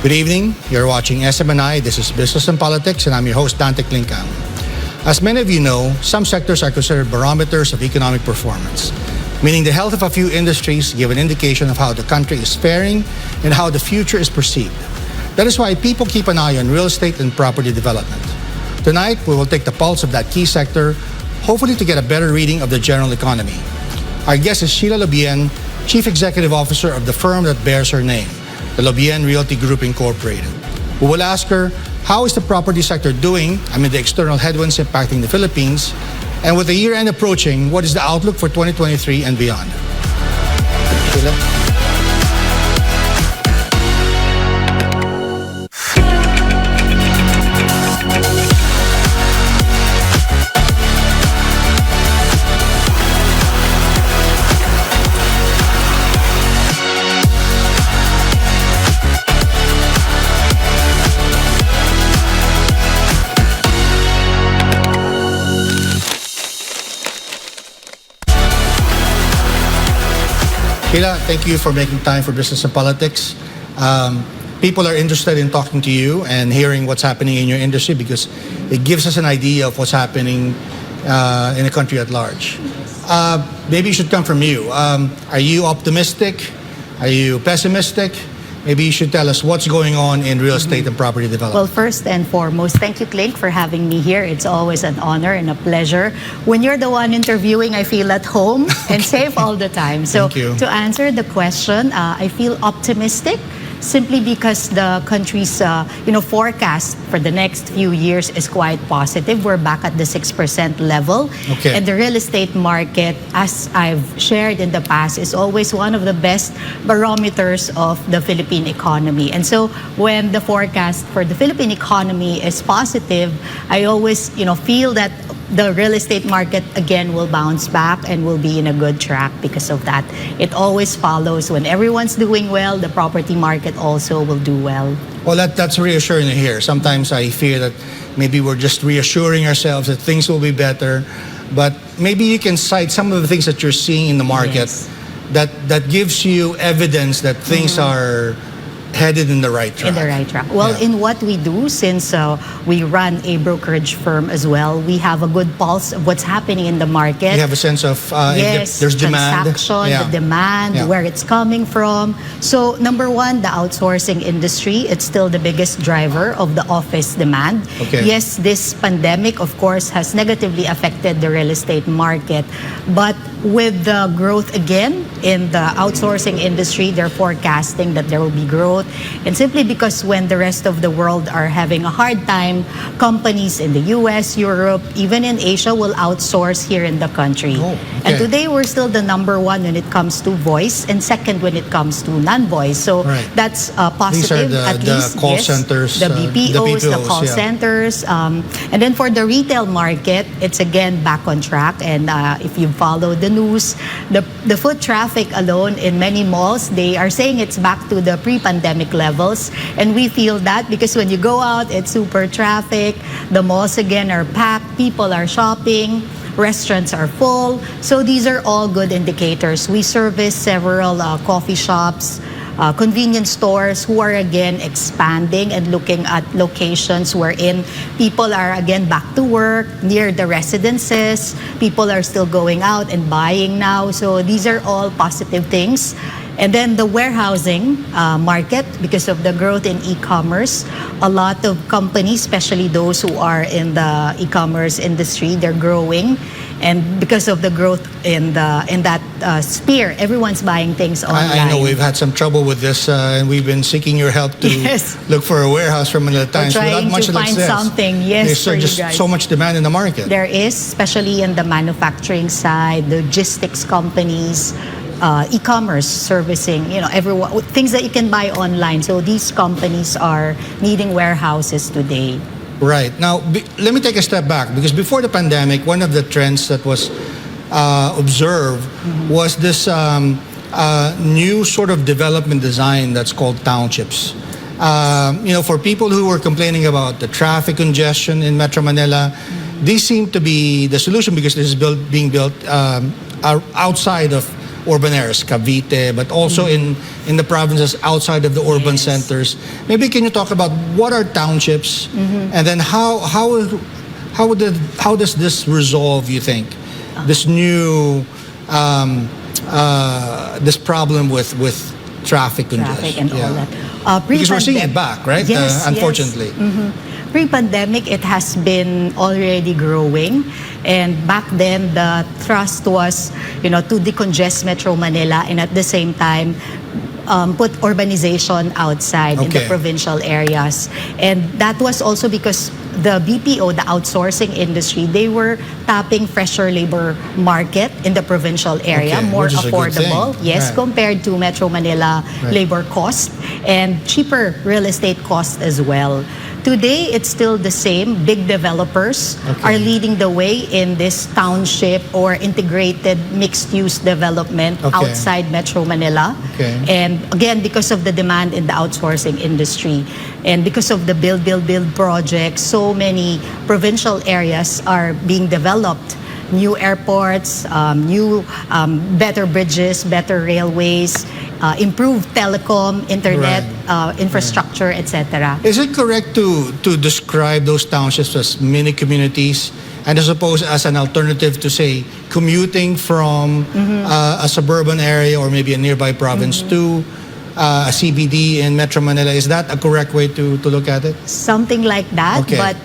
Good evening. You're watching SMNI. This is Business and Politics, and I'm your host, Dante Klink. As many of you know, some sectors are considered barometers of economic performance, meaning the health of a few industries give an indication of how the country is faring and how the future is perceived. That is why people keep an eye on real estate and property development. Tonight, we will take the pulse of that key sector, hopefully to get a better reading of the general economy. Our guest is Sheila Lobien, Chief Executive Officer of the firm that bears her name, the Lobien Realty Group Incorporated. We will ask her, how is the property sector doing amid the external headwinds impacting the Philippines? And with the year-end approaching, what is the outlook for 2023 and beyond? Sheila? Sheila, thank you for making time for Business and Politics. People are interested in talking to you and hearing what's happening in your industry because it gives us an idea of what's happening in the country at large. Maybe it should come from you. Are you optimistic? Are you pessimistic? Maybe you should tell us what's going on in real estate and property development. Well, first and foremost, thank you, Klink, for having me here. It's always an honor and a pleasure. When you're the one interviewing, I feel at home and safe all the time. So to answer the question, I feel optimistic simply because the country's forecast for the next few years is quite positive. We're back at the 6% level. And the real estate market, as I've shared in the past, is always one of the best barometers of the Philippine economy. And so when the forecast for the Philippine economy is positive, I always feel that the real estate market again will bounce back and will be in a good track because of that. It always follows when everyone's doing well, the property market also will do well. Well, that's reassuring to hear. Sometimes I fear that maybe we're just reassuring ourselves that things will be better, but maybe you can cite some of the things that you're seeing in the market that gives you evidence that things are headed in the right track. In the right track. Well, in what we do, since we run a brokerage firm as well, we have a good pulse of what's happening in the market. You have a sense of if there's demand. The demand, where it's coming from. So number one, the outsourcing industry, it's still the biggest driver of the office demand. Yes, this pandemic, of course, has negatively affected the real estate market, but with the growth again in the outsourcing industry, they're forecasting that there will be growth. And simply because when the rest of the world are having a hard time, companies in the US, Europe, even in Asia will outsource here in the country. And today we're still the number one when it comes to voice and second when it comes to non-voice. So that's positive. These are the call centers, the BPOs, the call centers. And then for the retail market, it's again back on track. And if you follow the news, the foot traffic alone in many malls, they are saying it's back to the pre-pandemic levels. And we feel that because when you go out, it's super traffic. The malls again are packed. People are shopping. Restaurants are full. So these are all good indicators. We service several coffee shops, convenience stores who are again expanding and looking at locations wherein people are again back to work near the residences. People are still going out and buying now. So these are all positive things. And then the warehousing market, because of the growth in e-commerce, a lot of companies, especially those who are in the e-commerce industry, they're growing. And because of the growth in that sphere, everyone's buying things online. I know we've had some trouble with this, and we've been seeking your help to look for a warehouse from another time. We're trying to find something, There's just so much demand in the market. There is, especially in the manufacturing side, logistics companies, e-commerce servicing, everyone, things that you can buy online. So these companies are needing warehouses today. Right. Now, let me take a step back because before the pandemic, one of the trends that was observed was this new sort of development design that's called townships. For people who were complaining about the traffic congestion in Metro Manila, these seem to be the solution because this is being built outside of urban areas, Cavite, but also in the provinces outside of the urban centers. Maybe can you talk about what are townships, and then how does this resolve, you think, this new this problem with traffic congestion? And all that. Because we're seeing it back, right? Yes, unfortunately. Yes. Pre-pandemic, it has been already growing. And back then, the thrust was, to decongest Metro Manila and at the same time, put urbanization outside in the provincial areas. And that was also because the BPO, the outsourcing industry, they were tapping fresher labor market in the provincial area, more affordable, compared to Metro Manila labor cost and cheaper real estate cost as well. Today, it's still the same. Big developers are leading the way in this township or integrated mixed-use development outside Metro Manila. And again, because of the demand in the outsourcing industry and because of the build projects, so many provincial areas are being developed. New airports, better bridges, better railways, improved telecom, internet infrastructure, etc. Is it correct to describe those townships as mini communities, and I suppose as an alternative to, say, commuting from a suburban area or maybe a nearby province to a CBD in Metro Manila? Is that a correct way to look at it? Something like that. But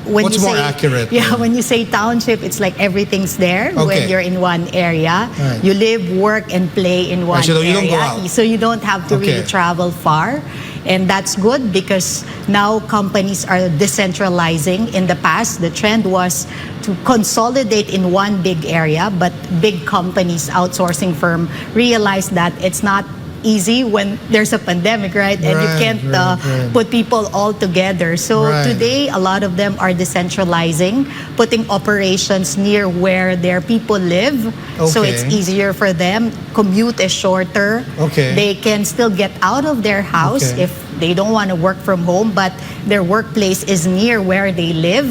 when what's you more say, accurate? When you say township, it's like everything's there when you're in one area. You live, work, and play in one so area. You don't go out. So you don't have to really travel far. And that's good because now companies are decentralizing. In the past, the trend was to consolidate in one big area, but big companies, outsourcing firm, realized that it's not easy when there's a pandemic, right? And you can't put people all together. So today, a lot of them are decentralizing, putting operations near where their people live. So it's easier for them. Commute is shorter. They can still get out of their house if they don't want to work from home, but their workplace is near where they live.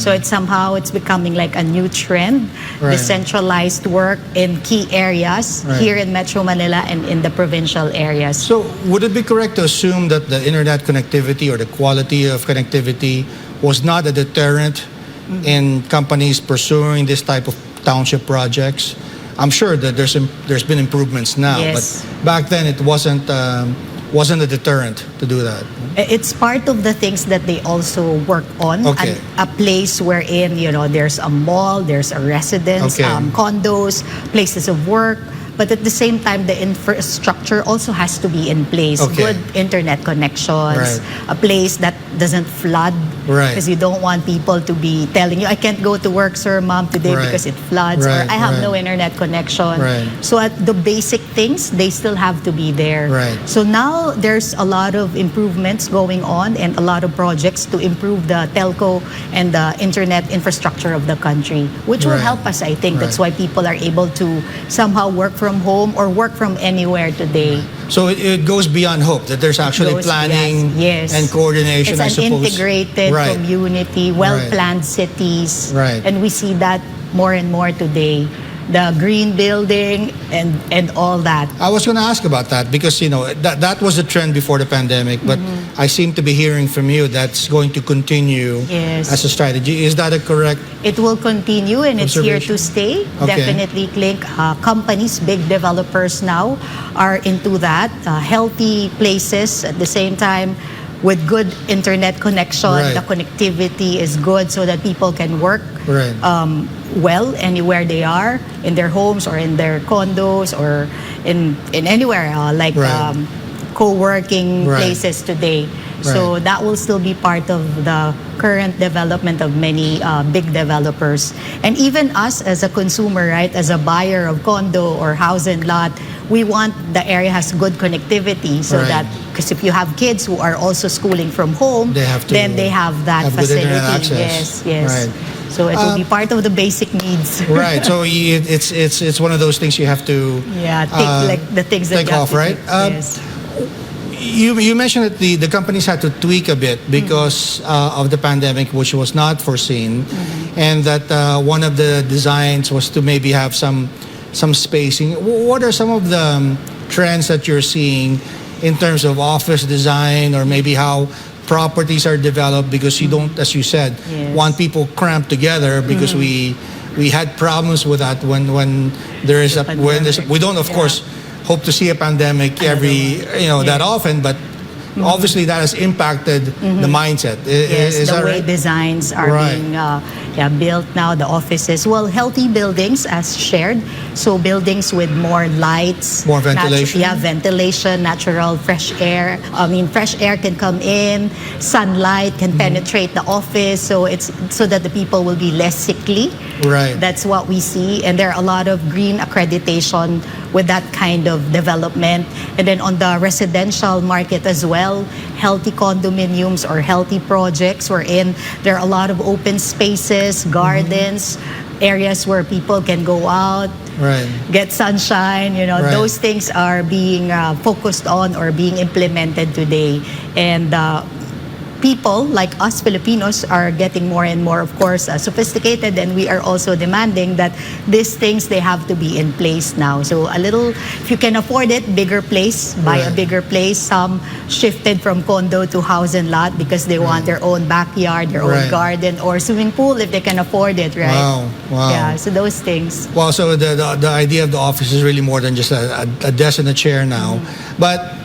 So it's becoming like a new trend. Decentralized work in key areas here in Metro Manila and in the provincial areas. So would it be correct to assume that the internet connectivity or the quality of connectivity was not a deterrent in companies pursuing this type of township projects? I'm sure that there's been improvements now, but back then it wasn't a deterrent to do that. It's part of the things that they also work on. A place wherein, there's a mall, there's a residence, condos, places of work. But at the same time, the infrastructure also has to be in place. Good internet connections, a place that doesn't flood. Because you don't want people to be telling you, I can't go to work, sir, mom, today because it floods. Or I have no internet connection. So at the basic things, they still have to be there. So now there's a lot of improvements going on and a lot of projects to improve the telco and the internet infrastructure of the country, which will help us, I think. That's why people are able to somehow work from home or work from anywhere today. So it goes beyond hope that there's actually planning and coordination, it's I suppose. It's an integrated community, well-planned cities. And we see that more and more today. The green building and all that. I was going to ask about that because, that was the trend before the pandemic, but I seem to be hearing from you that's going to continue as a strategy. Is that a correct It will continue and it's here to stay. Definitely, Klink. Companies, big developers now are into that. Healthy places at the same time with good internet connection. The connectivity is good so that people can work well anywhere they are, in their homes or in their condos or in anywhere co-working places today. So that will still be part of the current development of many big developers. And even us as a consumer, as a buyer of condo or house and lot, we want the area has good connectivity so that, because if you have kids who are also schooling from home, then they have that facility. Yes. So it will be part of the basic needs. So it's one of those things you have to take the things that take off, right? You mentioned that the companies had to tweak a bit because of the pandemic, which was not foreseen, and that one of the designs was to maybe have some some spacing. What are some of the trends that you're seeing in terms of office design, or maybe how properties are developed? Because you don't, as you said, want people cramped together, because we had problems with that when there is we don't, of course, hope to see a pandemic that often, but obviously that has impacted the mindset. Yes, is the that way right? designs are being built now, the offices. Well, healthy buildings as shared. So buildings with more lights. More ventilation? Ventilation, natural fresh air. Fresh air can come in, sunlight can penetrate the office, so it's so that the people will be less sickly. Right. That's what we see. And there are a lot of green accreditation with that kind of development. And then on the residential market as well, healthy condominiums or healthy projects wherein there are a lot of open spaces, gardens, areas where people can go out, get sunshine. Those things are being focused on or being implemented today. And people like us Filipinos are getting more and more, of course, sophisticated, and we are also demanding that these things, they have to be in place now. So a little, if you can afford it, bigger place, buy a bigger place. Some shifted from condo to house and lot because they want their own backyard, their own garden, or swimming pool if they can afford it, right? Wow. Yeah, so those things. Well, so the idea of the office is really more than just a desk and a chair now. But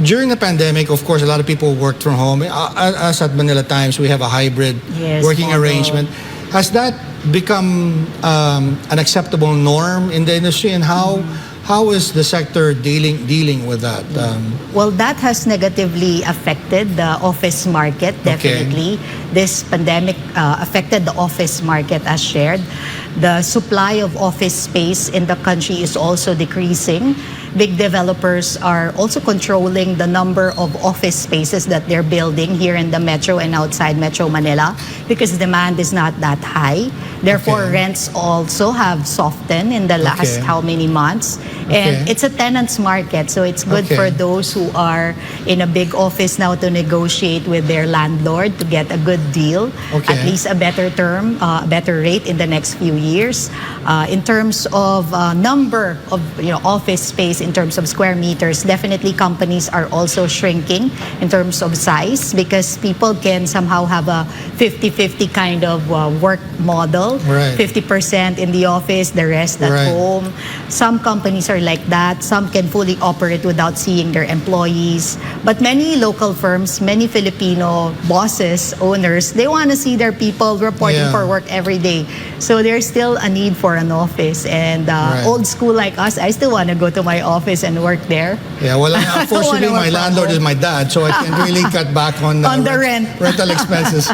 during the pandemic, of course, a lot of people worked from home. Us at Manila Times, we have a hybrid working arrangement. Has that become an acceptable norm in the industry, and how is the sector dealing with that? Well, that has negatively affected the office market, definitely. This pandemic affected the office market as shared. The supply of office space in the country is also decreasing. Big developers are also controlling the number of office spaces that they're building here in the metro and outside Metro Manila because demand is not that high. Therefore, rents also have softened in the last how many months. And it's a tenant's market, so it's good for those who are in a big office now to negotiate with their landlord to get a good deal, at least a better term, a better rate in the next few years. In terms of number of office space, in terms of square meters, definitely companies are also shrinking in terms of size because people can somehow have a 50-50 kind of work model. 50% in the office, the rest at home. Some companies are like that. Some can fully operate without seeing their employees. But many local firms, many Filipino bosses, owners, they want to see their people reporting for work every day. So there's still a need for an office. And old school like us, I still want to go to my office and work there. Yeah, well, unfortunately, my landlord is my dad, so I can really cut back on the rental expenses.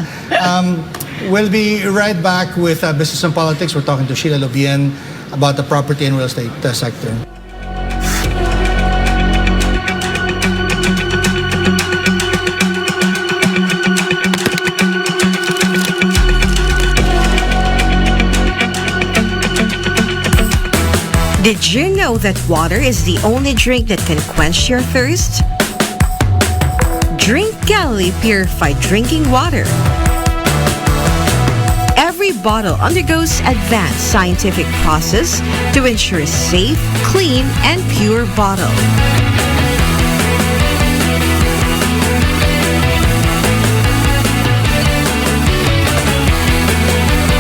We'll be right back with Business and Politics. We're talking to Sheila Lobien about the property and real estate sector. Did you know that water is the only drink that can quench your thirst? Drink Galilee Purified Drinking Water. Every bottle undergoes advanced scientific process to ensure a safe, clean, and pure bottle.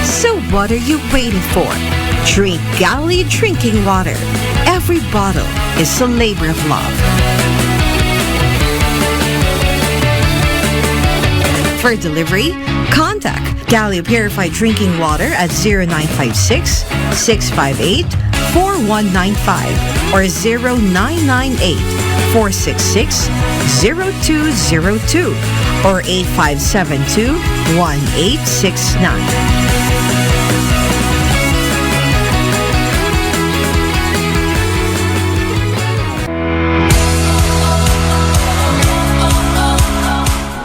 So what are you waiting for? Drink Galilee Drinking Water. Every bottle is a labor of love. For delivery, contact Galilee Purified Drinking Water at 0956-658-4195 or 0998-466-0202 or 8572-1869.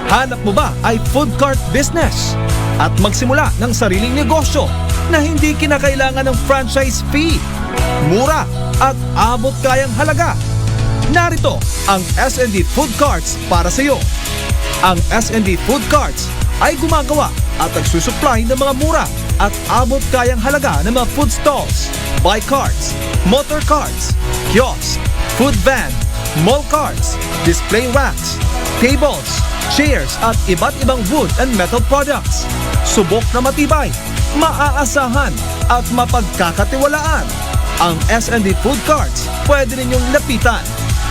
Hanap mo ba ay food cart business at magsimula ng sariling negosyo na hindi kinakailangan ng franchise fee, mura at abot kayang halaga? Narito ang S&D Food Carts para sa iyo. Ang S&D Food Carts ay gumagawa at nagsusupply ng mga mura, at abot kayang halaga ng mga food stalls, bike carts, motor carts, kiosk, food van, mall carts, display racks, tables, chairs at iba't ibang wood and metal products. Subok na matibay, maaasahan at mapagkakatiwalaan. Ang S&D Food Carts pwede ninyong lapitan.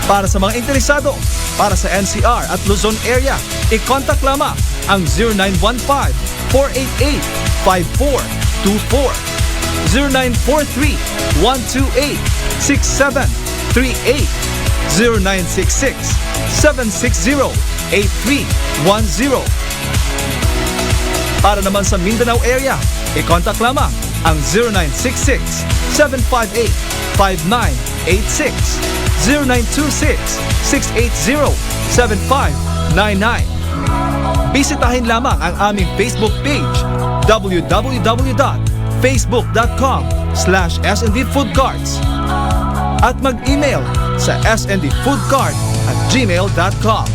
Para sa mga interesado, para sa NCR at Luzon area, i-contact lamang ang 0915-488-5424, 0943-128-6738, 0966-760-8310. Para naman sa Mindanao area, i-contact lamang ang 0966-758-5986, 0926-680-7599. Bisitahin lamang ang aming Facebook page, www.facebook.com/SNDFoodCarts, at mag-email sa sndfoodcart@gmail.com.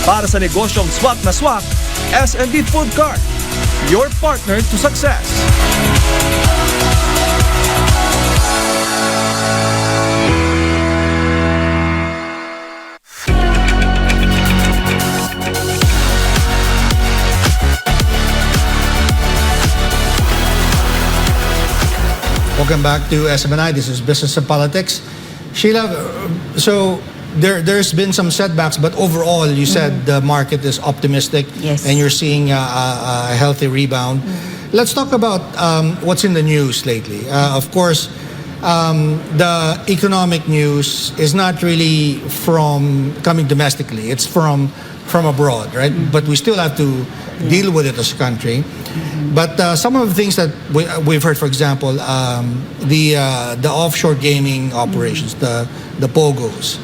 Para sa negosyong swak na swak, S&D Food Cart, your partner to success. Welcome back to SMNI. This is Business and Politics. Sheila, so there's been some setbacks, but overall, you said the market is optimistic, Yes. and you're seeing a healthy rebound. Let's talk about what's in the news lately. Of course, the economic news is not really from coming domestically; it's from abroad, right? But we still have to deal with it as a country. But some of the things that we've heard, for example, the offshore gaming operations, the POGOs,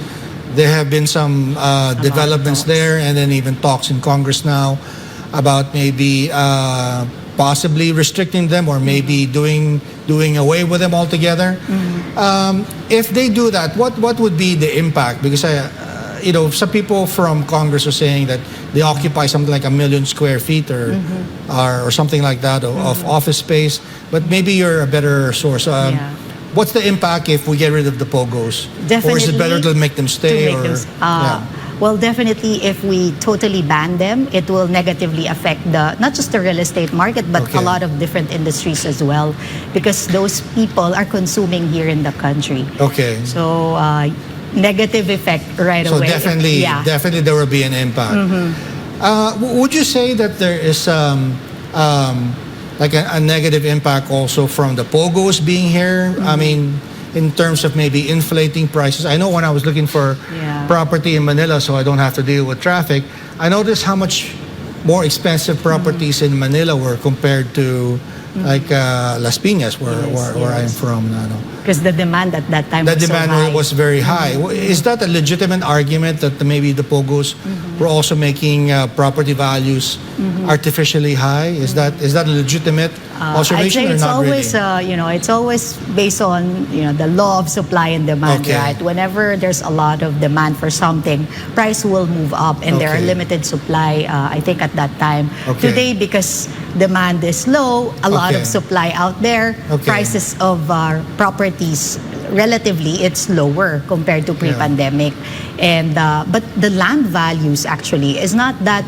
there have been some developments there, and then even talks in Congress now about maybe possibly restricting them or maybe doing away with them altogether. If they do that, what would be the impact? Because some people from Congress are saying that they occupy something like 1 million square feet or something like that of office space. But maybe you're a better source. What's the impact if we get rid of the POGOs? Definitely. Or is it better to make them stay? Well, definitely, if we totally ban them, it will negatively affect not just the real estate market, but Okay. a lot of different industries as well, because those people are consuming here in the country. Okay. So, negative effect right So away. definitely there will be an impact. Would you say that there is like a negative impact also from the POGOs being here? I mean, in terms of maybe inflating prices. I know when I was looking for property in Manila, so I don't have to deal with traffic, I noticed how much more expensive properties in Manila were compared to like Las Piñas, where I'm from. Because the demand at that time The was demand so high. was very high. Is that a legitimate argument that maybe the POGOs were also making property values artificially high? Is that a legitimate observation, I'd say or it's not always, really? it's always based on, the law of supply and demand, Okay. right? Whenever there's a lot of demand for something, price will move up, and there are Okay. limited supply, I think, at that time. Okay. Today, because demand is low, a lot of Okay. supply out there, Okay. prices of properties, relatively, it's lower compared to pre-pandemic. And but the land values actually is not that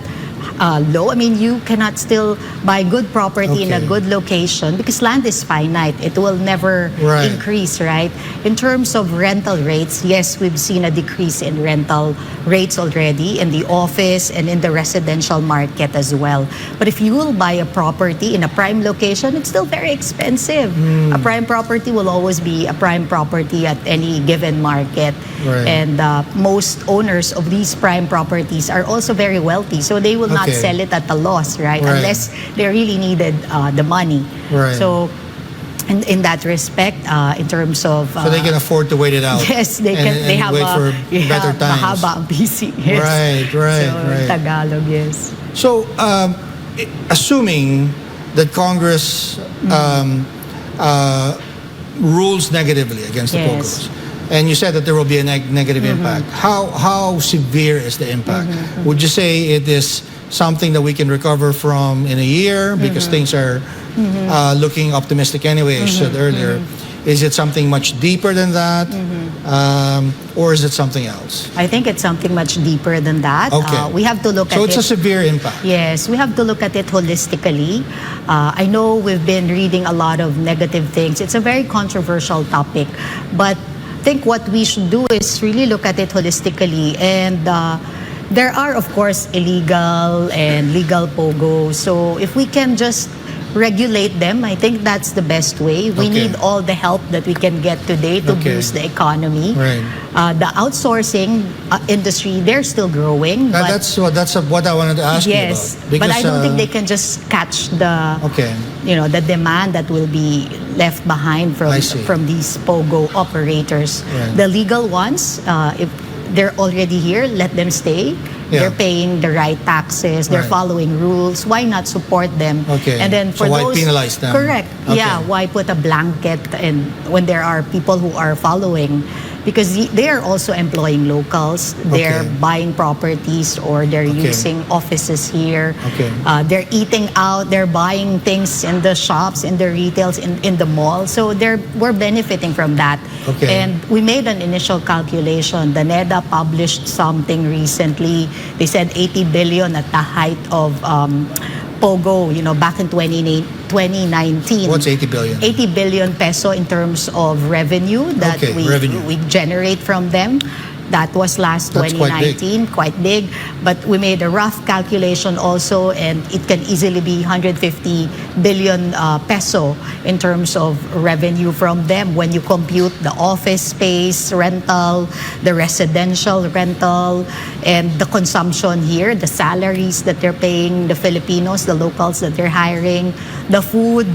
low. I mean, you cannot still buy good property in a Okay. good location because land is finite. It will never Right. increase, right? In terms of rental rates, yes, we've seen a decrease in rental rates already in the office and in the residential market as well. But if you will buy a property in a prime location, it's still very expensive. A prime property will always be a prime property at any given market. Right. And most owners of these prime properties are also very wealthy, so they will not Okay. sell it at a loss, right? Right. Unless they really needed the money. Right. So, in that respect, in terms of So they can afford to wait it out. yes, they can. and They have wait for better times. mahaba ang PC. Yes. Right, So, right. Tagalog, yes. So, assuming that Congress rules negatively against the Yes. POGOs, and you said that there will be a negative impact, how severe is the impact? Would you say it is something that we can recover from in a year because things are looking optimistic anyway, as you said earlier. Is it something much deeper than that? Or is it something else? I think it's something much deeper than that. Okay. We have to look at it. So it's a severe impact. Yes, we have to look at it holistically. I know we've been reading a lot of negative things. It's a very controversial topic. But I think what we should do is really look at it holistically. And there are, of course, illegal and legal POGO. So if we can just regulate them, I think that's the best way. We need all the help that we can get today to boost the economy. Right. The outsourcing industry, they're still growing. That's what I wanted to ask you about. But I don't think they can just catch the the demand that will be left behind from these POGO operators. Right. The legal ones, if they're already here, let them stay. They're paying the right taxes. They're following rules. Why not support them? Okay. And then for so why those, penalize them? Correct. Okay. Yeah. Why put a blanket and when there are people who are following? Because they are also employing locals. They're buying properties or they're using offices here. Okay. They're eating out. They're buying things in the shops, in the retails, in the mall. So we're benefiting from that. Okay. And we made an initial calculation. The NEDA published something recently. They said 80 billion at the height of POGO, back in 2019. What's 80 billion? 80 billion peso in terms of revenue that we generate from them. That was last That's 2019, quite big. But we made a rough calculation also, and it can easily be 150 billion peso in terms of revenue from them when you compute the office space rental, the residential rental, and the consumption here, the salaries that they're paying, the Filipinos, the locals that they're hiring, the food.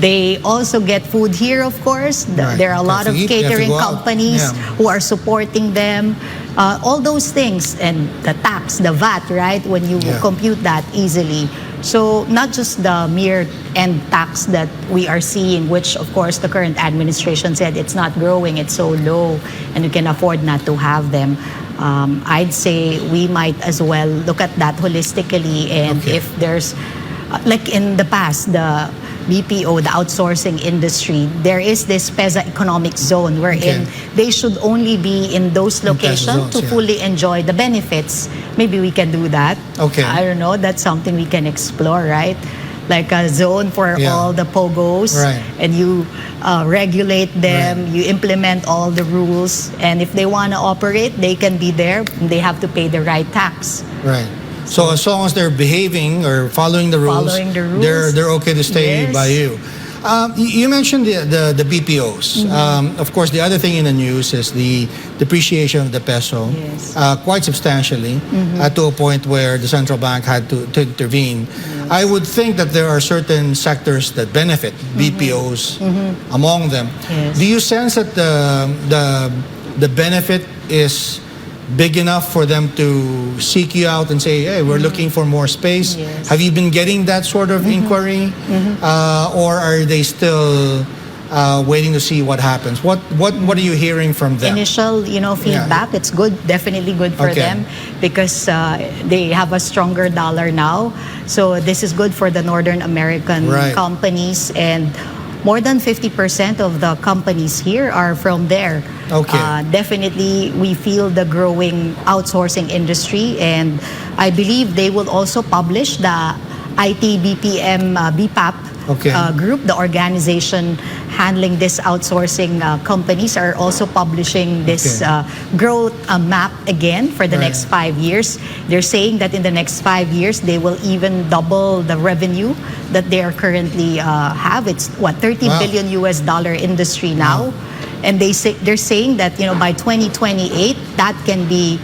They also get food here, of course. There are a lot of catering companies who are supporting them. All those things, and the tax, the VAT, right? When you compute that easily. So not just the mere end tax that we are seeing, which of course the current administration said it's not growing, it's so low, and you can afford not to have them. I'd say we might as well look at that holistically, and if there's, like in the past, the BPO, the outsourcing industry, there is this PEZA economic zone wherein they should only be in those locations to fully enjoy the benefits. Maybe we can do that. Okay. I don't know. That's something we can explore, right? Like a zone for all the POGOs, and you regulate them, you implement all the rules, and if they want to operate, they can be there. They have to pay the right tax. Right. So as long as they're behaving or following the rules, they're okay to stay by you. You mentioned the BPOs. Of course, the other thing in the news is the depreciation of the peso, quite substantially, to a point where the central bank had to intervene. I would think that there are certain sectors that benefit, BPOs among them. Do you sense that the benefit is big enough for them to seek you out and say, hey, we're looking for more space? Have you been getting that sort of inquiry? Or are they still waiting to see what happens? What are you hearing from them? Initial, feedback, it's good, definitely good for them because they have a stronger dollar now. So this is good for the Northern American companies, and more than 50% of the companies here are from there. Definitely, we feel the growing outsourcing industry, and I believe they will also publish the IT-BPM BPAP group, the organization handling this outsourcing companies, are also publishing this growth map again for the next 5 years. They're saying that in the next 5 years, they will even double the revenue that they are currently have. It's $30 billion US dollar industry now. And they're saying that by 2028 that can be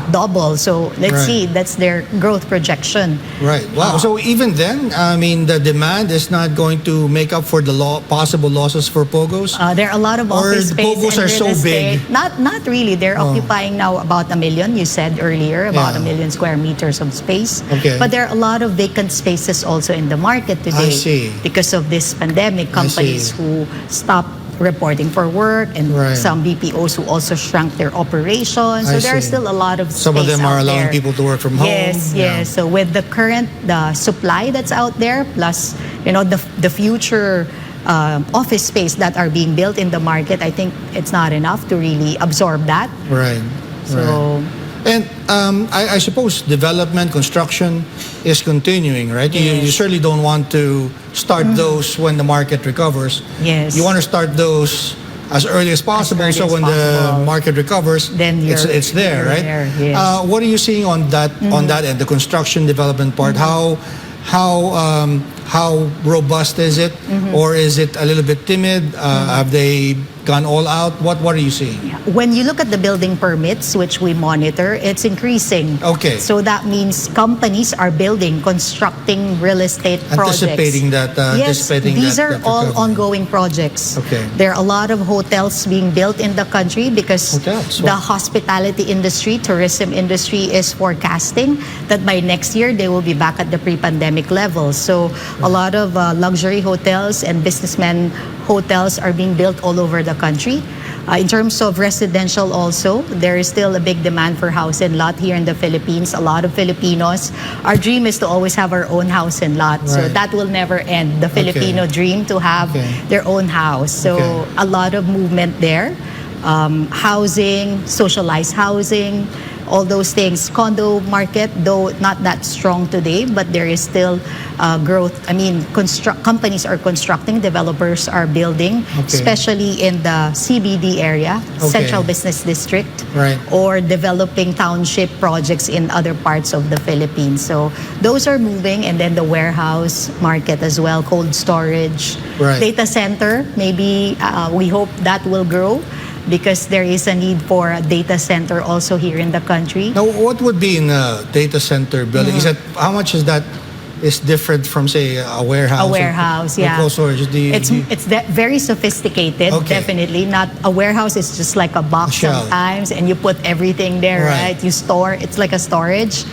double. So let's see, that's their growth projection. Right. Wow. So even then, I mean, the demand is not going to make up for the possible losses for POGOs. There are a lot of office space. Or the POGOs are so big. Not really. They're occupying now about 1 million. You said earlier about 1 million square meters of space. But there are a lot of vacant spaces also in the market today. I see. Because of this pandemic, companies who stop reporting for work, and Right. some BPOs who also shrunk their operations. So I there are see. still a lot of Some of space them are out allowing there. people to work from home. Yes, Yeah. yes. So with the current supply that's out there, plus the future office space that are being built in the market, I think it's not enough to really absorb that. Right. So. Right. And I suppose development, construction is continuing, right? You Yes. certainly don't want to start those when the market recovers. Yes. You want to start those as early as possible, early so as when the possible. market recovers, Then it's there, you're right? there, yes. What are you seeing on that end, the construction development part? How robust is it, or is it a little bit timid? Have they gone all out? What are you seeing? When you look at the building permits, which we monitor, it's increasing. Okay. So that means companies are building, constructing real estate projects. Anticipating that. Yes, these are all ongoing projects. Okay. There are a lot of hotels being built in the country because Hotels, the wow. hospitality industry, tourism industry is forecasting that by next year they will be back at the pre-pandemic levels. So a lot of luxury hotels and businessmen hotels are being built all over the country. In terms of residential also, there is still a big demand for house and lot here in the Philippines. A lot of Filipinos, our dream is to always have our own house and lot. So Right. that will never end. The Filipino dream to have Okay. their own house. So Okay. a lot of movement there. Housing, socialized housing, all those things. Condo market, though not that strong today, but there is still growth. I mean, companies are constructing, developers are building, Okay. especially in the CBD area, Okay. Central Business District, Right. or developing township projects in other parts of the Philippines. So those are moving, and then the warehouse market as well, cold storage, Right. data center. Maybe we hope that will grow, because there is a need for a data center also here in the country. Now, what would be in a data center building? Is that how much is that is different from, say, a warehouse? A warehouse, or yeah. cold storage? It's very sophisticated, Okay. definitely. Not a warehouse is just like a box A shell. sometimes, and you put everything there, Right. right? You store. It's like a storage.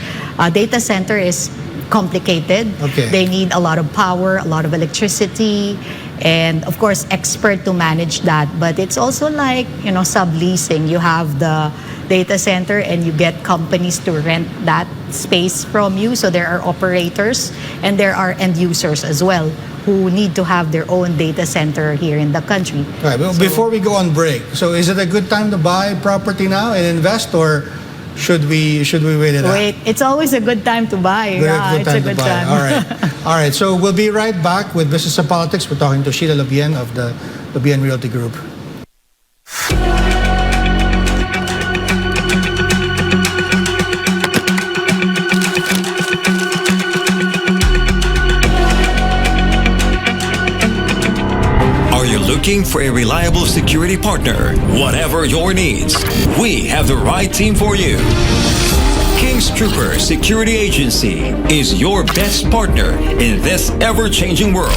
Data center is complicated. Okay. They need a lot of power, a lot of electricity, and of course, expert to manage that. But it's also like, subleasing. You have the data center and you get companies to rent that space from you. So there are operators and there are end users as well who need to have their own data center here in the country. Right. Well, before we go on break, so is it a good time to buy property now and invest, or should we wait it out? Wait, it's always a good time to buy. It's a good time. All right. All right. So we'll be right back with Business and Politics. We're talking to Sheila Lobien of the Lobien Realty Group. Are you looking for a reliable security partner? Whatever your needs, we have the right team for you. King's Trooper Security Agency is your best partner in this ever-changing world.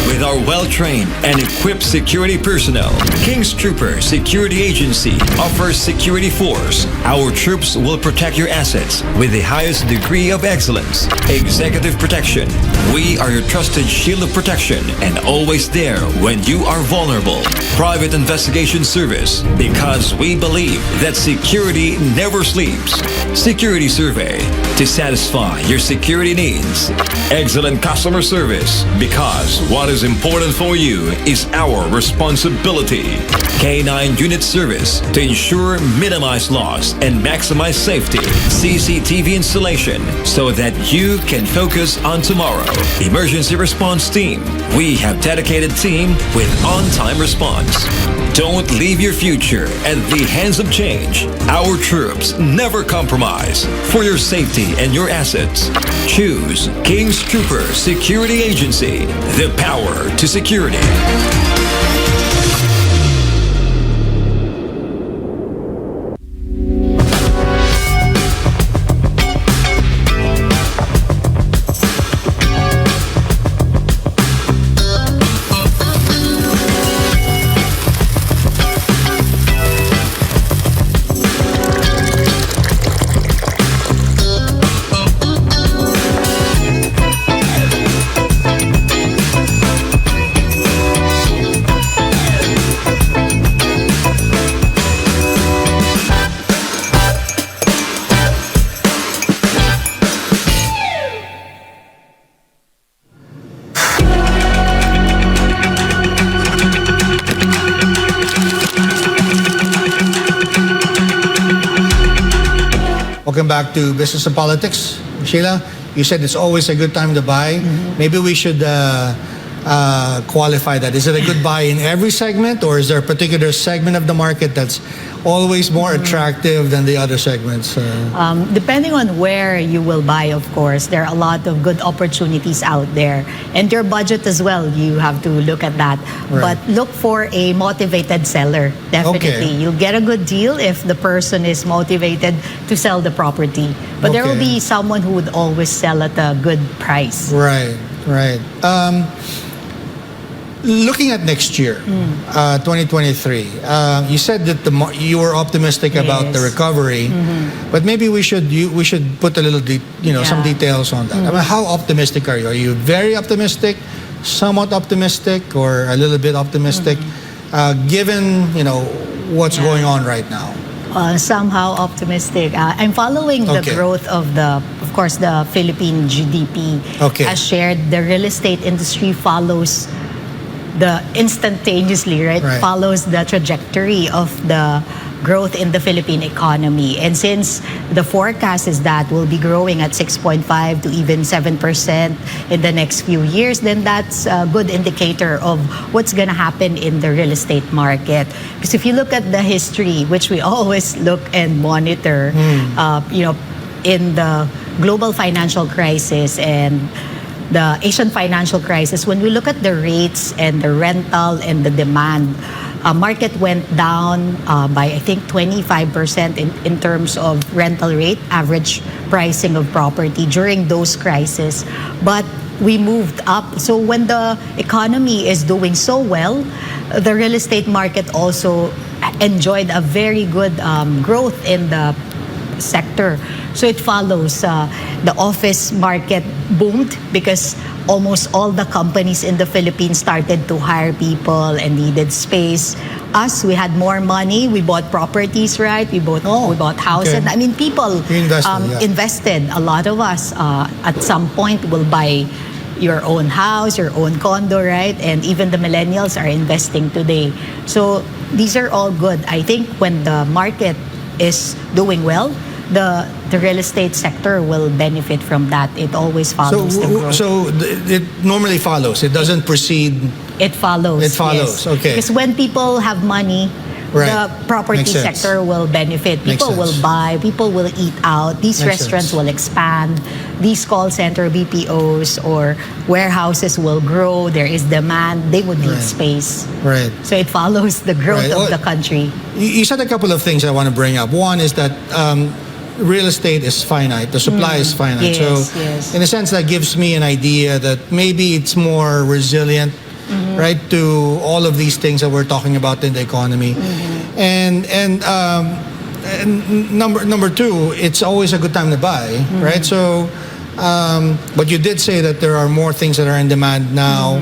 With our well-trained and equipped security personnel, King's Trooper Security Agency offers security force. Our troops will protect your assets with the highest degree of excellence. Executive protection. We are your trusted shield of protection and always there when you are vulnerable. Private investigation service, because we believe that security never sleeps. Security survey to satisfy your security needs. Excellent customer service, because what is important for you is our responsibility. K9 unit service to ensure minimize loss and maximize safety. CCTV installation so that you can focus on tomorrow. Emergency response team. We have dedicated team with on-time response. Don't leave your future at the hands of change. Our troops never compromise for your safety and your assets. Choose King's Trooper Security Agency, the power to security. Welcome back to Business and Politics. Sheila, you said it's always a good time to buy. Maybe we should qualify that. Is it a good buy in every segment, or is there a particular segment of the market that's always more attractive than the other segments? Depending on where you will buy, of course, there are a lot of good opportunities out there. And your budget as well, you have to look at that. Right. But look for a motivated seller, definitely. Okay. You'll get a good deal if the person is motivated to sell the property. But there will be someone who would always sell at a good price. Right. Looking at next year, 2023, you said that you were optimistic about the recovery, but maybe we should put a little, some details on that. I mean, how optimistic are you? Are you very optimistic, somewhat optimistic, or a little bit optimistic, given what's going on right now? Somehow optimistic. I'm following the growth of the Philippine GDP. As shared, the real estate industry follows instantaneously, follows the trajectory of the growth in the Philippine economy. And since the forecast is that we'll be growing at 6.5 to even 7% in the next few years, then that's a good indicator of what's going to happen in the real estate market. Because if you look at the history, which we always look and monitor, in the global financial crisis and the Asian financial crisis, when we look at the rates and the rental and the demand, market went down by, I think, 25% in terms of rental rate, average pricing of property during those crises. But we moved up. So when the economy is doing so well, the real estate market also enjoyed a very good growth in the sector. So it follows. The office market boomed because almost all the companies in the Philippines started to hire people and needed space. Us, we had more money. We bought properties, right? We bought houses. I mean, people invested. A lot of us at some point will buy your own house, your own condo, right? And even the millennials are investing today. So these are all good. I think when the market is doing well, the real estate sector will benefit from that. It always follows the growth. So it normally follows. It doesn't precede. It follows. It follows. Yes. Okay. Because when people have money, the property sector will benefit. People will buy. People will eat out. These restaurants will expand. These call center BPOs or warehouses will grow. There is demand. They would need space. Right. So it follows the growth of the country. You said a couple of things I want to bring up. One is that real estate is finite. The supply is finite. Yes, in a sense, that gives me an idea that maybe it's more resilient, right, to all of these things that we're talking about in the economy. And number two, it's always a good time to buy, right? So, but you did say that there are more things that are in demand now.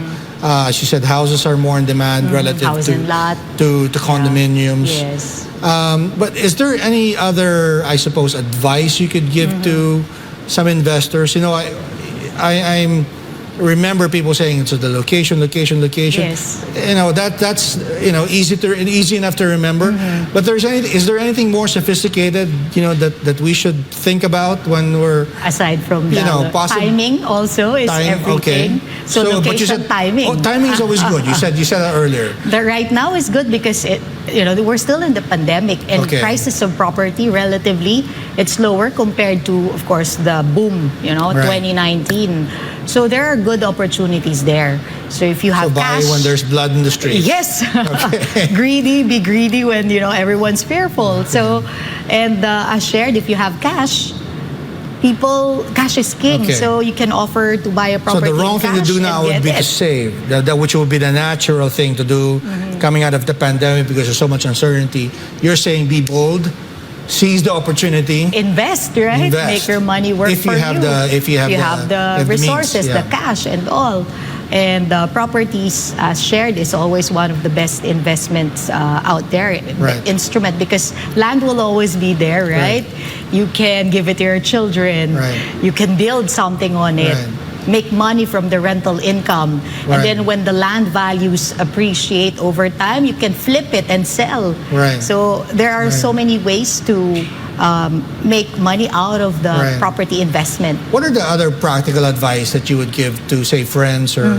She said houses are more in demand relative to condominiums. Yes. But is there any other, I suppose, advice you could give to some investors? I remember people saying it's the location. Yes. That's easy enough to remember. But is there anything more sophisticated, that we should think about when we're, aside from the timing also is everything. Okay. So location, but you said, timing. Timing is always good. You said that earlier. The right now is good because we're still in the pandemic and prices of property relatively it's lower compared to, of course, the boom, 2019. So there are good opportunities there. So if you have cash, buy when there's blood in the streets. Yes. Be greedy when everyone's fearful. So, and as shared, if you have cash is king. So you can offer to buy a property. So the wrong thing to do now would be to save, that which would be the natural thing to do coming out of the pandemic because there's so much uncertainty. You're saying be bold. Seize the opportunity. Invest, right? Make your money work for you. If you have the resources, means, the cash and all. And properties, as shared, is always one of the best investments out there. Instrument, because land will always be there, right? You can give it to your children. You can build something on it. make money from the rental income. Right. And then when the land values appreciate over time, you can flip it and sell. Right. So there are so many ways to make money out of the property investment. What are the other practical advice that you would give to, say, friends or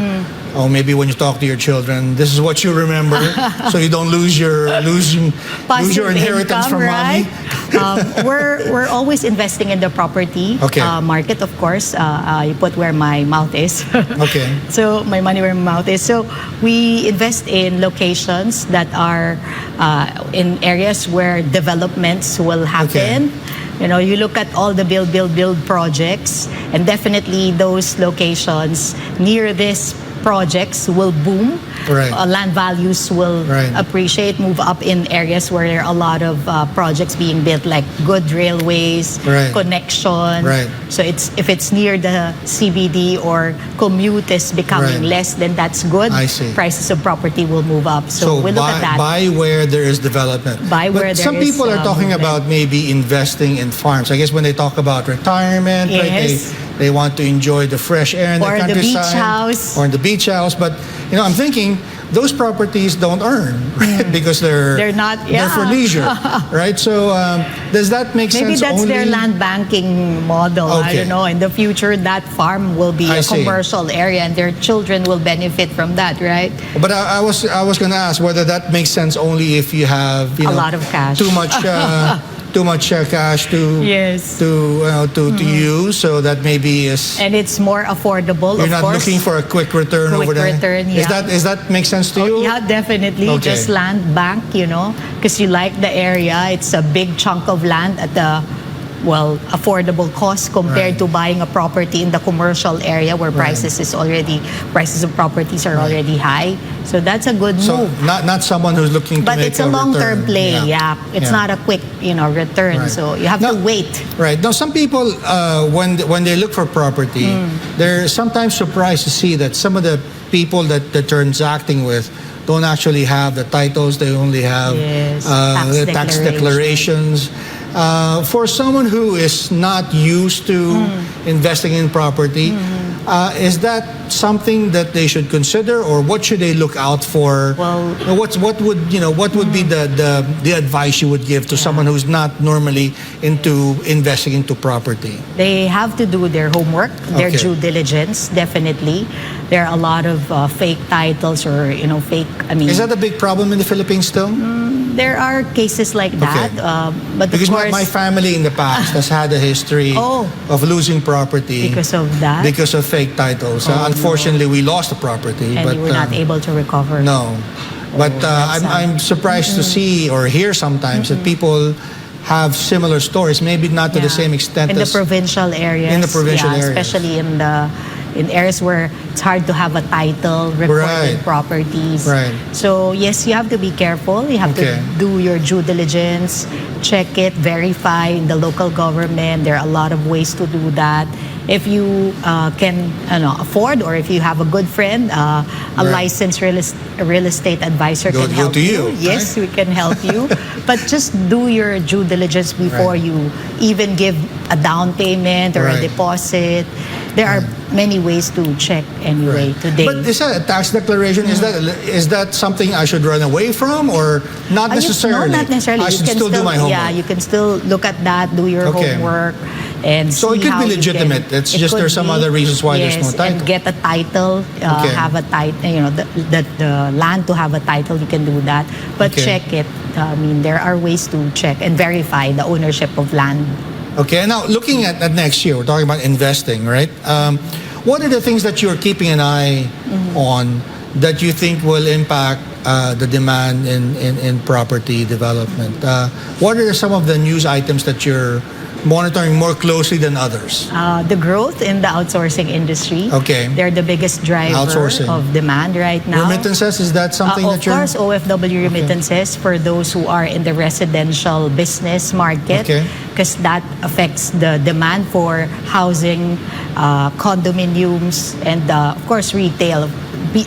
maybe when you talk to your children? This is what you remember, so you don't lose your inheritance income, from right? mommy. We're always investing in the property market, of course. You put where my mouth is. Okay. So my money where my mouth is. So we invest in locations that are in areas where developments will happen. You know, you look at all the build projects, and definitely those locations near these projects will boom. Right. Land values will appreciate, move up in areas where there are a lot of projects being built, like good railways, connection. Right. So if it's near the CBD or commute is becoming less, then that's good. I see. Prices of property will move up. So we look at that. Buy where there is development. Some people are talking about maybe investing in farms. I guess when they talk about retirement, they want to enjoy the fresh air in the countryside. Or the beach house. Or in the beach house. But, you know, I'm thinking those properties don't earn, right? Because they're not, they're for leisure, right? So does that make sense? Maybe that's only their land banking model. I don't know. In the future, that farm will be a commercial area, and their children will benefit from that, right? But I was going to ask whether that makes sense only if you have a lot of cash, too much cash to use, so that maybe is, and it's more affordable. You're not looking for a quick return over there. Is that make sense to you? Yeah, definitely. Just land bank, because you like the area. It's a big chunk of land at the affordable cost compared to buying a property in the commercial area where prices of properties are already high. So that's a good move. So not someone who's looking to but make it's a long-term play. It's not a quick return. Right. So you have to wait. Right. Now some people when they look for property, they're sometimes surprised to see that some of the people that they're transacting with don't actually have the titles. They only have the tax declarations. For someone who is not used to investing in property, is that something that they should consider, or what should they look out for? Well, what would be the advice you would give to someone who's not normally into investing into property? They have to do their homework, their due diligence. Definitely, there are a lot of fake titles or fake. Is that a big problem in the Philippines still? There are cases like that, but because of course, my family in the past has had a history of losing property because of that, because of fake titles. Unfortunately, we lost the property, and but we were not able to recover. No, but I'm surprised to see or hear sometimes that people have similar stories, maybe not to the same extent in the provincial areas. In the provincial areas, especially in areas where it's hard to have a title, recorded properties. Right. So yes, you have to be careful. You have to do your due diligence, check it, verify in the local government. There are a lot of ways to do that. If you can afford, or if you have a good friend, a licensed real estate advisor can help you. Yes, we can help you. But just do your due diligence before you even give a down payment or a deposit. There are many ways to check anyway today. But is that a tax declaration? Is that something I should run away from, or not necessarily? No, not necessarily. I should still do my homework. Yeah, you can still look at that, do your homework, and so see it could how be legitimate. It's just there's some other reasons why there's no title. And get a title, have a title. The land to have a title, you can do that. But check it. There are ways to check and verify the ownership of land. Okay, now looking at next year, we're talking about investing, right? What are the things that you're keeping an eye on that you think will impact the demand in property development? What are some of the news items that you're monitoring more closely than others? The growth in the outsourcing industry. They're the biggest driver of demand right now. Remittances, is that something that you're... Of course, OFW remittances for those who are in the residential business market, because that affects the demand for housing, condominiums, and of course retail.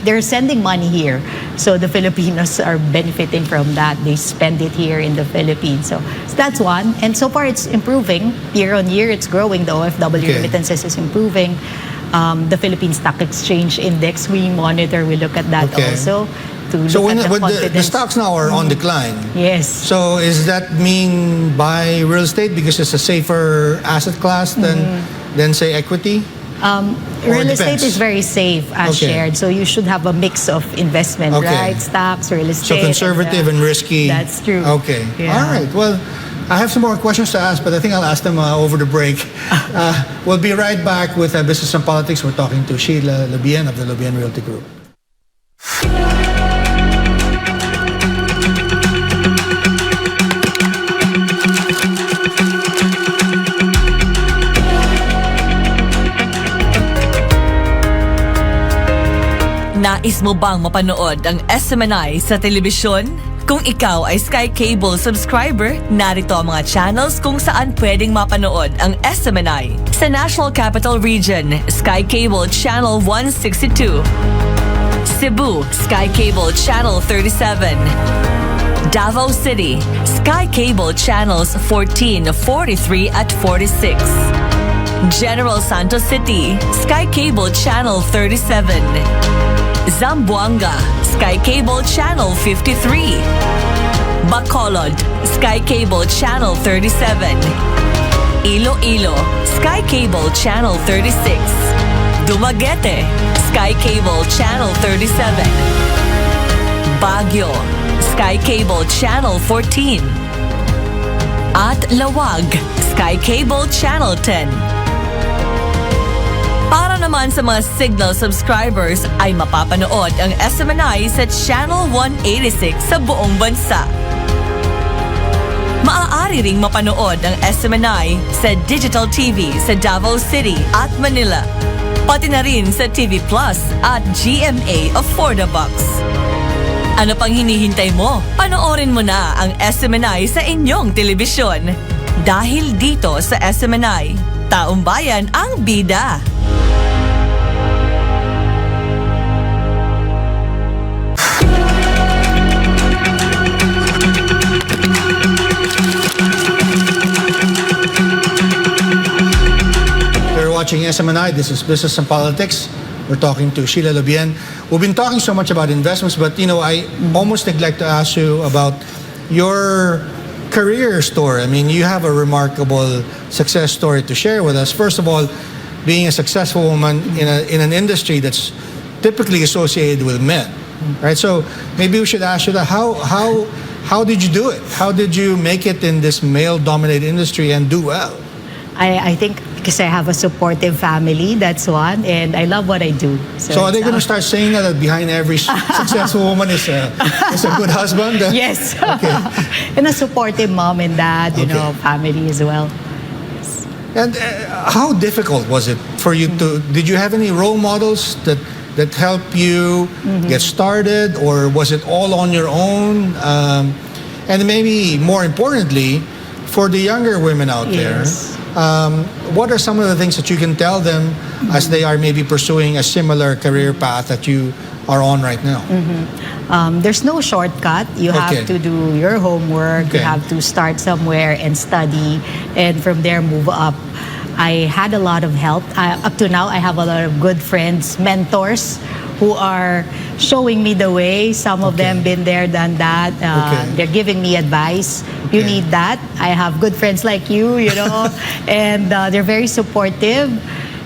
They're sending money here, so the Filipinos are benefiting from that. They spend it here in the Philippines. So that's one. And so far it's improving. Year on year it's growing. The OFW remittances is improving. the Philippine Stock Exchange Index. We monitor, we look at that also. So when the stocks now are on decline, yes. So is that mean buy real estate because it's a safer asset class than say equity? Real estate is very safe as shared, so you should have a mix of investment, right? Stocks, real estate. So conservative and risky. That's true. Okay. Yeah. All right. Well, I have some more questions to ask, but I think I'll ask them over the break. We'll be right back with Business and Politics. We're talking to Sheila Lobien of the Lobien Realty Group. Nais mo bang mapanood ang SMNI sa telebisyon? Kung ikaw ay Sky Cable subscriber, narito ang mga channels kung saan pwedeng mapanood ang SMNI. Sa National Capital Region, Sky Cable Channel 162. Cebu, Sky Cable Channel 37. Davao City, Sky Cable Channels 14, 43 at 46. General Santos City, Sky Cable Channel 37. Zamboanga, Sky Cable Channel 53. Bacolod, Sky Cable Channel 37. Iloilo, Sky Cable Channel 36. Dumaguete, Sky Cable Channel 37. Baguio, Sky Cable Channel 14. At Lawag, Sky Cable Channel 10. Para naman sa mga Signal subscribers ay mapapanood ang SMNI sa Channel 186 sa buong bansa. Maaari ring mapanood ang SMNI sa Digital TV sa Davao City at Manila, pati na rin sa TV Plus at GMA of Fordabox. Ano pang hinihintay mo? Panoorin mo na ang SMNI sa inyong telebisyon. Dahil dito sa SMNI, taong bayan ang bida. Watching SMNI, this is Business and Politics. We're talking to Sheila Lobien. We've been talking so much about investments, but I almost neglect to ask you about your career story. I mean, you have a remarkable success story to share with us. First of all, being a successful woman in an industry that's typically associated with men, right? So maybe we should ask you that how did you do it? How did you make it in this male-dominated industry and do well? I think because I have a supportive family, that's one, and I love what I do. So are they going to start saying that behind every successful woman is a good husband? Yes. Okay. And a supportive mom and dad, family as well. And how difficult was it for you did you have any role models that helped you get started, or was it all on your own? And maybe more importantly, for the younger women out there, what are some of the things that you can tell them as they are maybe pursuing a similar career path that you are on right now? There's no shortcut. You have to do your homework. You have to start somewhere and study, and from there move up. I had a lot of help. Up to now, I have a lot of good friends, mentors, who are showing me the way. Some of them been there, done that. They're giving me advice. You need that. I have good friends like you, and they're very supportive.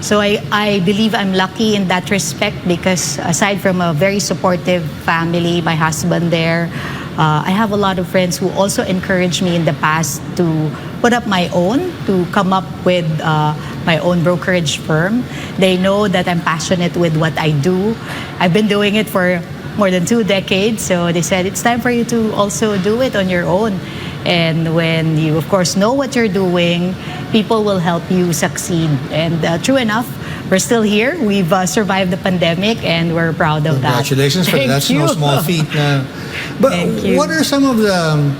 So I believe I'm lucky in that respect, because aside from a very supportive family, my husband there, I have a lot of friends who also encouraged me in the past to put up my own, to come up with my own brokerage firm. They know that I'm passionate with what I do. I've been doing it for more than 2 decades, so they said it's time for you to also do it on your own. And when you, of course, know what you're doing, people will help you succeed. And true enough, we're still here. We've survived the pandemic, and we're proud of that. Congratulations for that. That's no small feat. But what are some of the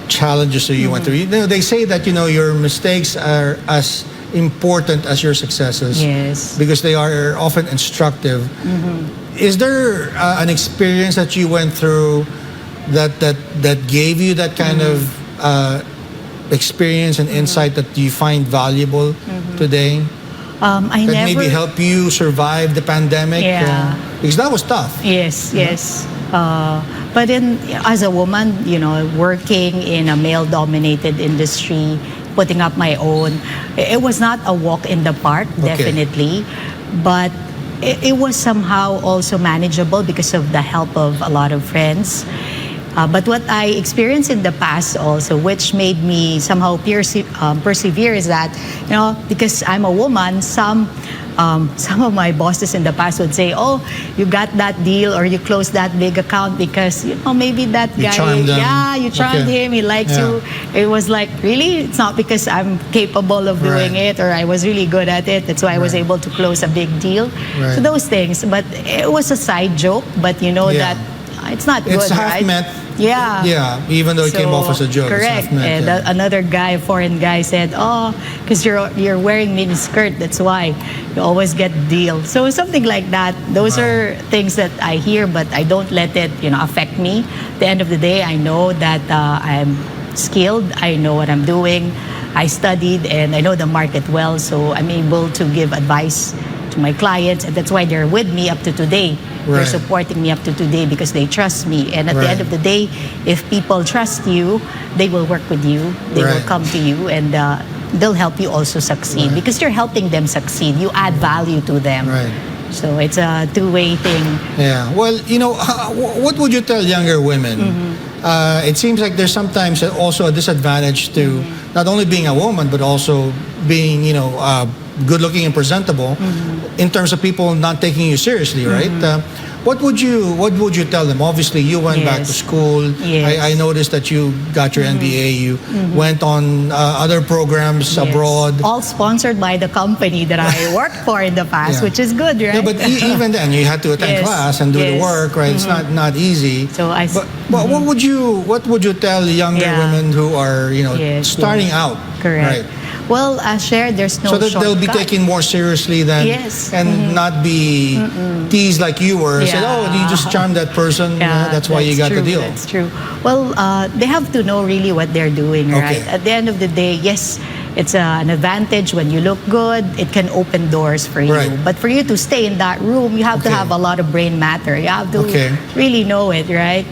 challenges that you went through? They say that your mistakes are as important as your successes. Yes. Because they are often instructive. Is there an experience that you went through that gave you that kind of experience and insight that you find valuable today? I that never maybe help you survive the pandemic? Yeah. Because that was tough. Yes, yes. But as a woman, working in a male-dominated industry, putting up my own, it was not a walk in the park, definitely. But it was somehow also manageable because of the help of a lot of friends. But what I experienced in the past also, which made me somehow persevere, is that, because I'm a woman, some of my bosses in the past would say, "Oh, you got that deal or you closed that big account because maybe that guy, charmed him. you charmed him, he likes you." It was like, really, it's not because I'm capable of doing it or I was really good at it. That's why I was able to close a big deal. So those things, but it was a side joke. But that it's not good, it's half right? meant. Yeah. Yeah, even though it came off as a joke. Correct. It's half meant, And another guy, a foreign guy, said, "Oh, because you're wearing mini skirt, that's why you always get deal." So something like that. Those are things that I hear, but I don't let it, affect me. At the end of the day, I know that I'm skilled. I know what I'm doing. I studied and I know the market well, so I'm able to give advice to my clients, and that's why they're with me up to today. They're supporting me up to today because they trust me. And at the end of the day, if people trust you, they will work with you. They will come to you, and they'll help you also succeed because you're helping them succeed. You add value to them. So it's a two-way thing. Yeah. Well, what would you tell younger women? It seems like there's sometimes also a disadvantage to not only being a woman, but also being, good-looking and presentable in terms of people not taking you seriously, right? What would you tell them? Obviously, you went back to school. I noticed that you got your MBA. You went on other programs abroad. All sponsored by the company that I worked for in the past, which is good, right? Yeah, but even then, you had to attend class and do the work, right? It's not easy. So but what would you tell younger women who are starting out? Correct. Right? Well, as shared, there's no so that they'll be shortcut. taken more seriously than and not be teased like you were. Said, "Oh, you just charmed that person. That's why you got the deal." That's true. Well, they have to know really what they're doing, right? At the end of the day, yes, it's an advantage when you look good. It can open doors for you. But for you to stay in that room, you have to have a lot of brain matter. You have to really know it, right?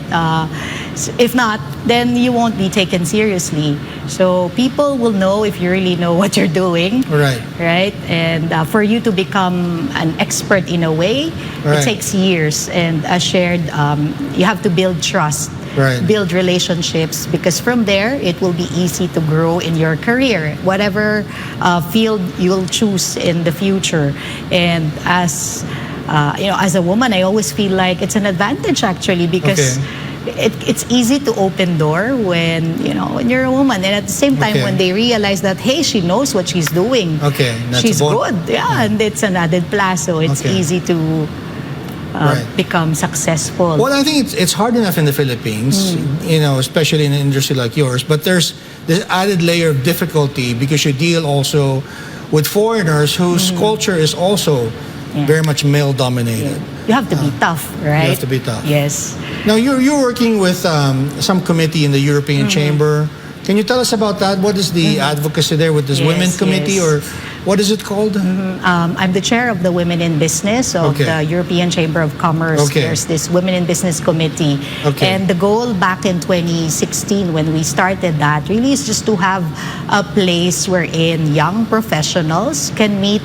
If not, then you won't be taken seriously. So people will know if you really know what you're doing. Right? And for you to become an expert in a way, it takes years. And as shared, you have to build trust. Build relationships, because from there it will be easy to grow in your career, whatever field you'll choose in the future. And as as a woman, I always feel like it's an advantage actually, because it's easy to open door when you're a woman, and at the same time when they realize that, hey, she knows what she's doing, she's good, and it's an added plus, so it's easy to become successful. Well, I think it's hard enough in the Philippines, especially in an industry like yours, but there's this added layer of difficulty because you deal also with foreigners whose culture is also very much male-dominated. You have to be tough, right? You have to be tough. Yes. Now, you're working with some committee in the European Chamber. Can you tell us about that? What is the advocacy there with this Women's Committee, or what is it called? I'm the chair of the Women in Business of the European Chamber of Commerce. There's this Women in Business Committee. And the goal back in 2016 when we started that really is just to have a place wherein young professionals can meet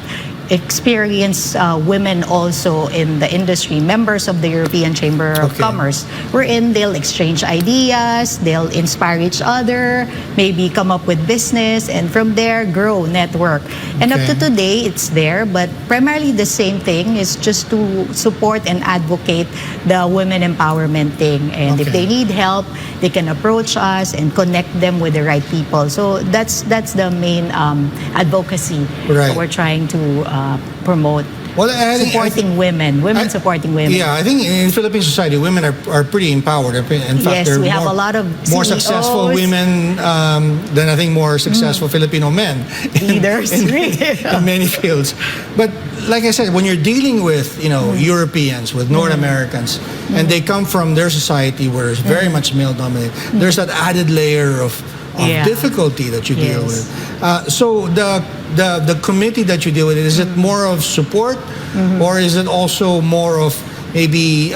experienced women also in the industry, members of the European Chamber of Commerce, wherein they'll exchange ideas, they'll inspire each other, maybe come up with business, and from there grow, network. And up to today, it's there, but primarily the same thing is just to support and advocate the women empowerment thing. And if they need help, they can approach us and connect them with the right people. So that's the main advocacy that we're trying to promote. Well, supporting women supporting women. Yeah, I think in Philippine society, women are pretty empowered. In fact, yes, we have a lot of more CEOs. successful women than I think more successful Filipino men. Leaders, in many fields. But like I said, when you're dealing with Europeans, with North Americans, and they come from their society where it's very much male dominated, there's that added layer of difficulty that you deal with. So the committee that you deal with, is it more of support, or is it also more of maybe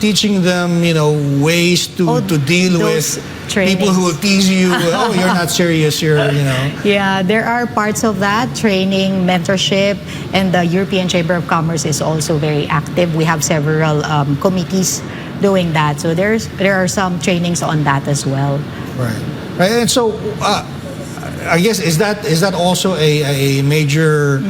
teaching them ways to deal with people who will tease you? Oh, you're not serious. Yeah, there are parts of that, training, mentorship, and the European Chamber of Commerce is also very active. We have several committees doing that. So there are some trainings on that as well. Right. And so I guess is that also a major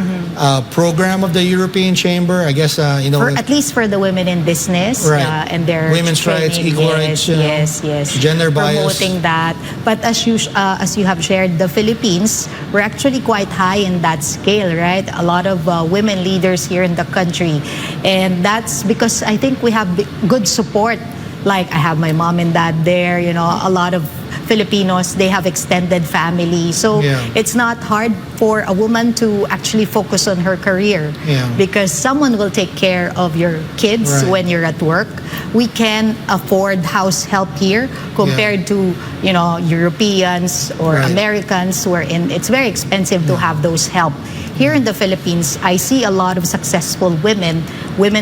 program of the European Chamber? I guess at least for the women in business, and their women's rights, equal rights, yes, gender bias, promoting that. But as you have shared, the Philippines, we're actually quite high in that scale, right? A lot of women leaders here in the country, and that's because I think we have good support. Like I have my mom and dad there. A lot of Filipinos, they have extended family. So it's not hard for a woman to actually focus on her career because someone will take care of your kids when you're at work. We can afford house help here compared to, Europeans or Americans wherein it's very expensive to have those help. Here in the Philippines, I see a lot of successful women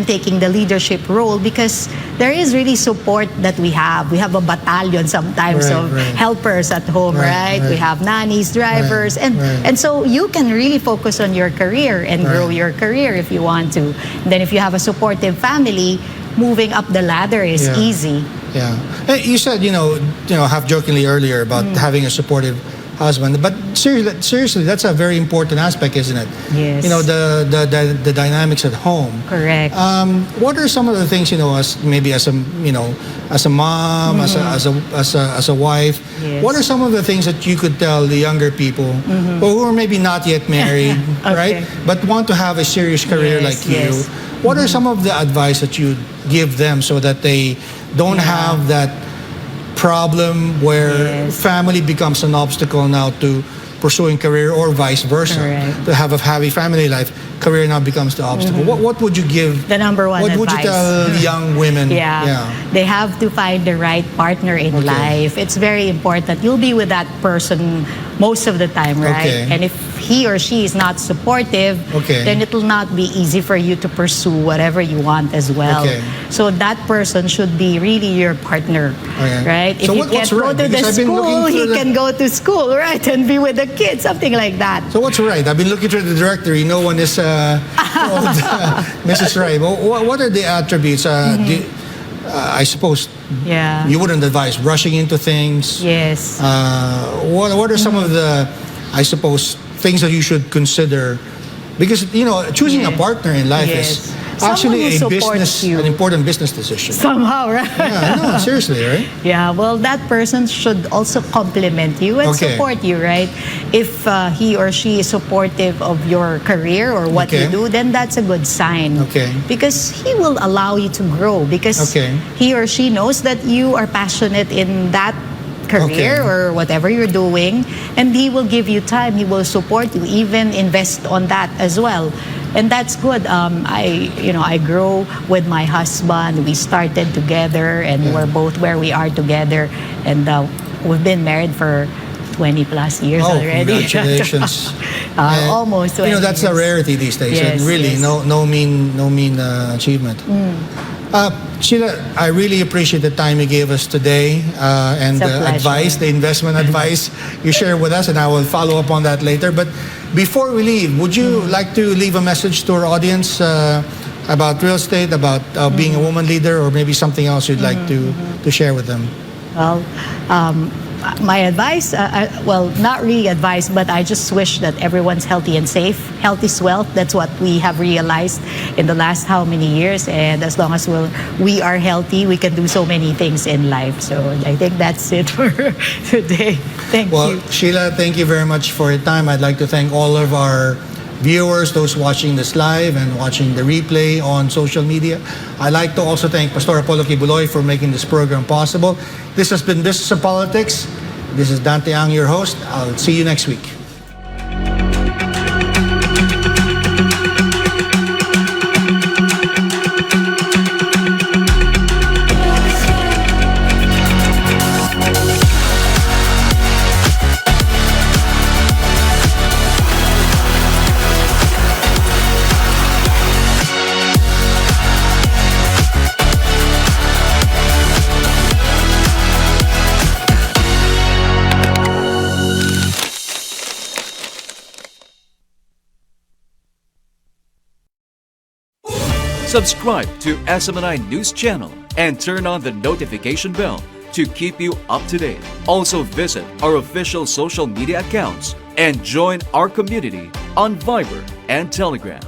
taking the leadership role because there is really support that we have. We have a battalion sometimes of helpers at home, right? We have nannies, drivers, and so you can really focus on your career and grow your career if you want to. And then if you have a supportive family, moving up the ladder is easy. Yeah. You said, half jokingly earlier about having a supportive husband, but seriously, that's a very important aspect, isn't it? Yes. The dynamics at home. Correct. What are some of the things as a mom, as a wife? Yes. What are some of the things that you could tell the younger people who are maybe not yet married, right, but want to have a serious career like you? What are some of the advice that you give them so that they don't have that problem where family becomes an obstacle now to pursuing career, or vice versa? To have a happy family life, career now becomes the obstacle. What would you give? The number one What advice. would you tell young women? They have to find the right partner in life. It's very important. You'll be with that person most of the time, right? And if he or she is not supportive, then it will not be easy for you to pursue whatever you want as well. So that person should be really your partner, right? If So you can't go to the school, he can go to school, right? And be with the kids, something like that. So what's right? I've been looking through the directory. No one is called Mrs. Right. What are the attributes? I suppose you wouldn't advise rushing into things. Yes. What are some of the, I suppose, things that you should consider? Because choosing a partner in life is actually an important business decision. Somehow, right? No, seriously, right? Yeah, well, that person should also compliment you and support you, right? If he or she is supportive of your career or what you do, then that's a good sign. Because he will allow you to grow, because he or she knows that you are passionate in that career or whatever you're doing, and he will give you time, he will support you, even invest on that as well. And that's good. I grow with my husband. We started together, and we're both where we are together, and we've been married for 20 plus years already. Congratulations. Almost 20 that's years. a rarity these days. Yes, and really, no mean achievement. Sheila, I really appreciate the time you gave us today and the advice, the investment advice you shared with us, and I will follow up on that later. But before we leave, would you like to leave a message to our audience about real estate, about being a woman leader, or maybe something else you'd like to share with them? Well, my advice, well, not really advice, but I just wish that everyone's healthy and safe. Health is wealth. That's what we have realized in the last how many years. And as long as we are healthy, we can do so many things in life. So I think that's it for today. Thank you. Well, Sheila, thank you very much for your time. I'd like to thank all of our viewers, those watching this live and watching the replay on social media. I'd like to also thank Pastor Apollo Kibuloy for making this program possible. This has been Business and Politics. This is Dante Ang, your host. I'll see you next week. Subscribe to SMNI News Channel and turn on the notification bell to keep you up to date. Also visit our official social media accounts and join our community on Viber and Telegram.